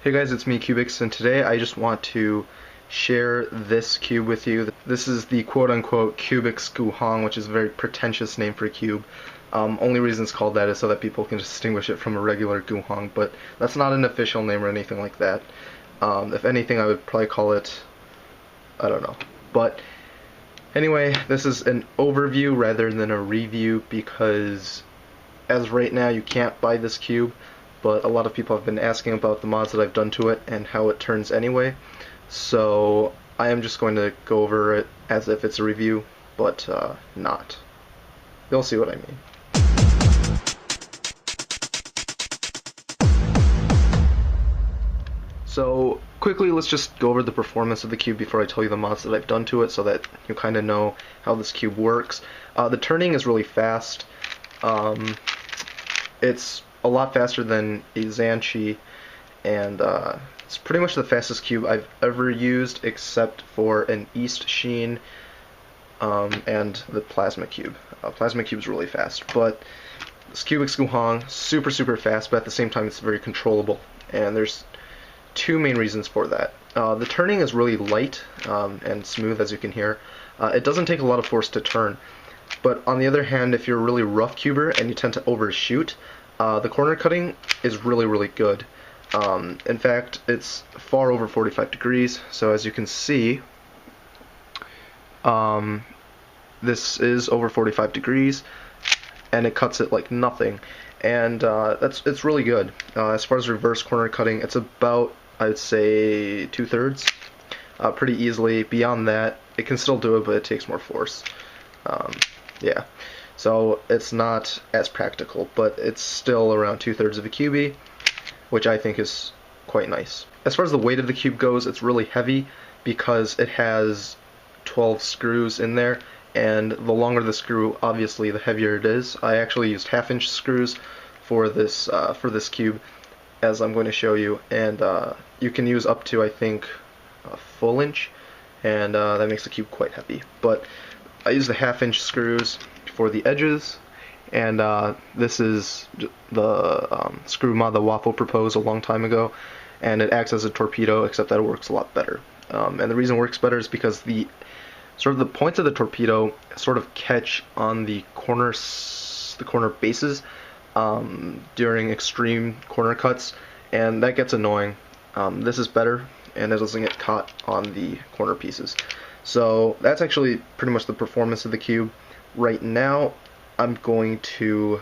Hey guys, it's me, Cyoubx, and today I just want to share this cube with you. This is the quote-unquote Cyoubx GuHong, which is a very pretentious name for a cube. Only reason it's called that is so that people can distinguish it from a regular GuHong, but that's not an official name or anything like that. If anything, I would probably call it, I don't know. But anyway, this is an overview rather than a review because as right now you can't buy this cube, but a lot of people have been asking about the mods that I've done to it and how it turns anyway, so I am just going to go over it as if it's a review, but not. You'll see what I mean. So quickly, let's just go over the performance of the cube before I tell you the mods that I've done to it so that you kind of know how this cube works. The turning is really fast. It's a lot faster than a Zhanchi, and it's pretty much the fastest cube I've ever used except for an East Sheen and the Plasma Cube. Plasma Cube's really fast, but this Cyoubx GuHong, super fast, but at the same time it's very controllable, and there's two main reasons for that. The turning is really light and smooth, as you can hear. It doesn't take a lot of force to turn, but on the other hand, if you're a really rough cuber and you tend to overshoot, the corner cutting is really good. In fact, it's far over 45 degrees, so as you can see, this is over 45 degrees, and it cuts it like nothing, and it's really good. As far as reverse corner cutting, it's about, I would say, 2/3, pretty easily. Beyond that, it can still do it, but it takes more force. Yeah. So it's not as practical, but it's still around 2/3 of a QB, which I think is quite nice. As far as the weight of the cube goes, it's really heavy because it has 12 screws in there, and the longer the screw, obviously, the heavier it is. I actually used 1/2-inch screws for this cube, as I'm going to show you, and you can use up to, I think, a full inch, and that makes the cube quite heavy. But I used the 1/2-inch screws for the edges, and this is the screw mod that Waffle proposed a long time ago, and it acts as a torpedo, except that it works a lot better. And the reason it works better is because the points of the torpedo sort of catch on the corner bases during extreme corner cuts, and that gets annoying. This is better, and it doesn't get caught on the corner pieces. So that's actually pretty much the performance of the cube. Right now, I'm going to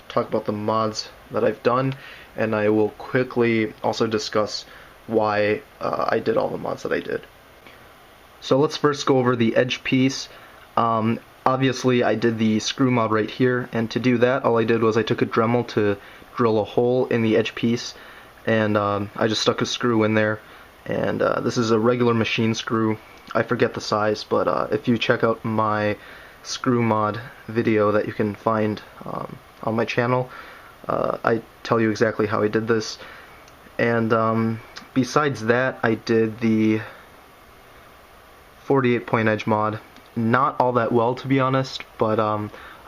talk about the mods that I've done, and I will quickly also discuss why I did all the mods that I did. So let's first go over the edge piece. Obviously, I did the screw mod right here, and to do that, all I did was I took a Dremel to drill a hole in the edge piece, and I just stuck a screw in there, and this is a regular machine screw. I forget the size, but if you check out my screw mod video that you can find on my channel, I tell you exactly how I did this. And besides that, I did the 48 point edge mod. Not all that well, to be honest, but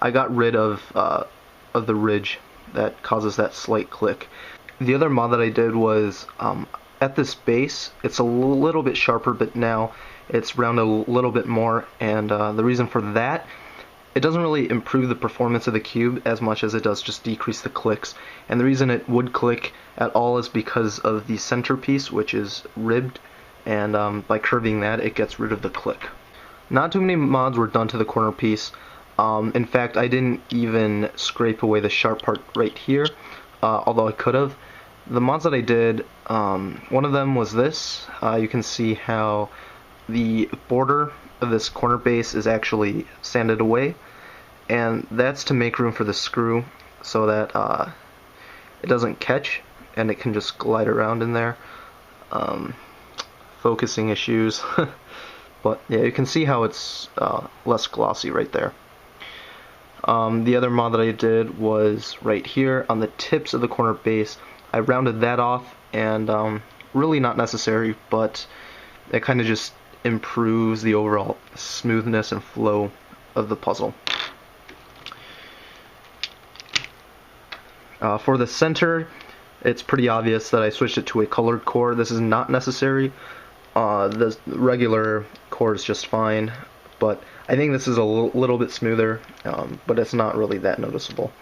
I got rid of the ridge that causes that slight click. The other mod that I did was at this base, it's a little bit sharper, but now it's rounded a little bit more, and the reason for that, it doesn't really improve the performance of the cube as much as it does just decrease the clicks. And the reason it would click at all is because of the centerpiece, which is ribbed, and by curving that, it gets rid of the click. Not too many mods were done to the corner piece. In fact, I didn't even scrape away the sharp part right here, although I could have. The mods that I did, one of them was this. You can see how the border of this corner base is actually sanded away, and that's to make room for the screw so that it doesn't catch and it can just glide around in there. Focusing issues. But yeah, you can see how it's less glossy right there. The other mod that I did was right here on the tips of the corner base. I rounded that off, and really not necessary, but it kind of just improves the overall smoothness and flow of the puzzle. For the center, it's pretty obvious that I switched it to a colored core. This is not necessary. The regular core is just fine, but I think this is a little bit smoother, but it's not really that noticeable.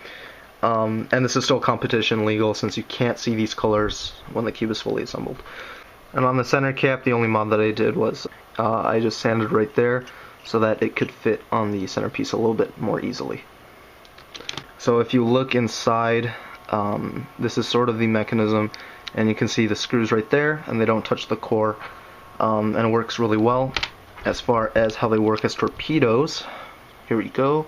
And this is still competition legal since you can't see these colors when the cube is fully assembled. And on the center cap, the only mod that I did was I just sanded right there so that it could fit on the centerpiece a little bit more easily. So if you look inside, this is sort of the mechanism, and you can see the screws right there, and they don't touch the core, and it works really well. As far as how they work as torpedoes, here we go,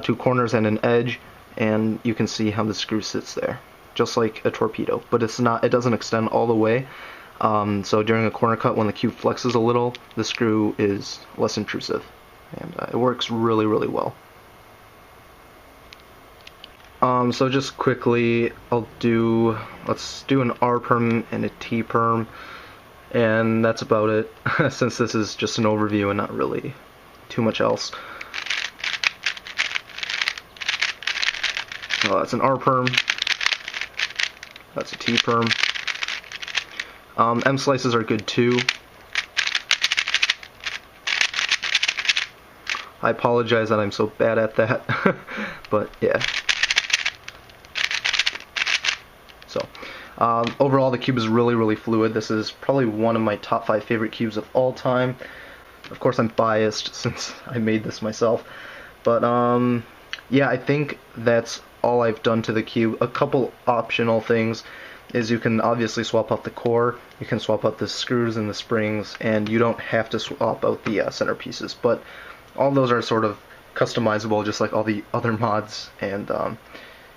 2 corners and an edge, and you can see how the screw sits there, just like a torpedo, but it doesn't extend all the way. So during a corner cut, when the cube flexes a little, the screw is less intrusive, and it works really, really well. So just quickly, let's do an R perm and a T perm, and that's about it, since this is just an overview and not really too much else. That's an R perm, that's a T perm. M slices are good too. I apologize that I'm so bad at that, but yeah. So, overall the cube is really, really fluid. This is probably one of my top 5 favorite cubes of all time. Of course I'm biased since I made this myself, but yeah, I think that's all I've done to the cube. A couple optional things is you can obviously swap out the core, you can swap out the screws and the springs, and you don't have to swap out the centerpieces, but all those are sort of customizable just like all the other mods. And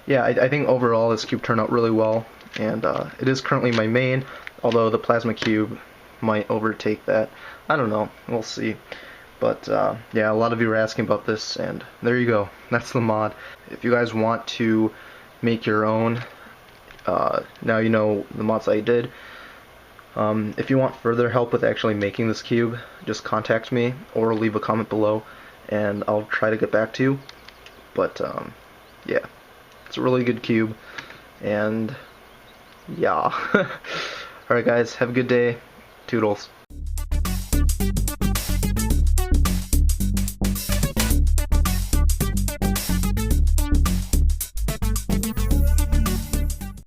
yeah, I think overall this cube turned out really well, and it is currently my main, although the plasma cube might overtake that. I don't know, we'll see. But yeah, a lot of you were asking about this, and there you go, that's the mod. If you guys want to make your own, now you know the mods I did. If you want further help with actually making this cube, just contact me or leave a comment below and I'll try to get back to you. But yeah, it's a really good cube, and yeah. Alright guys, have a good day. Toodles.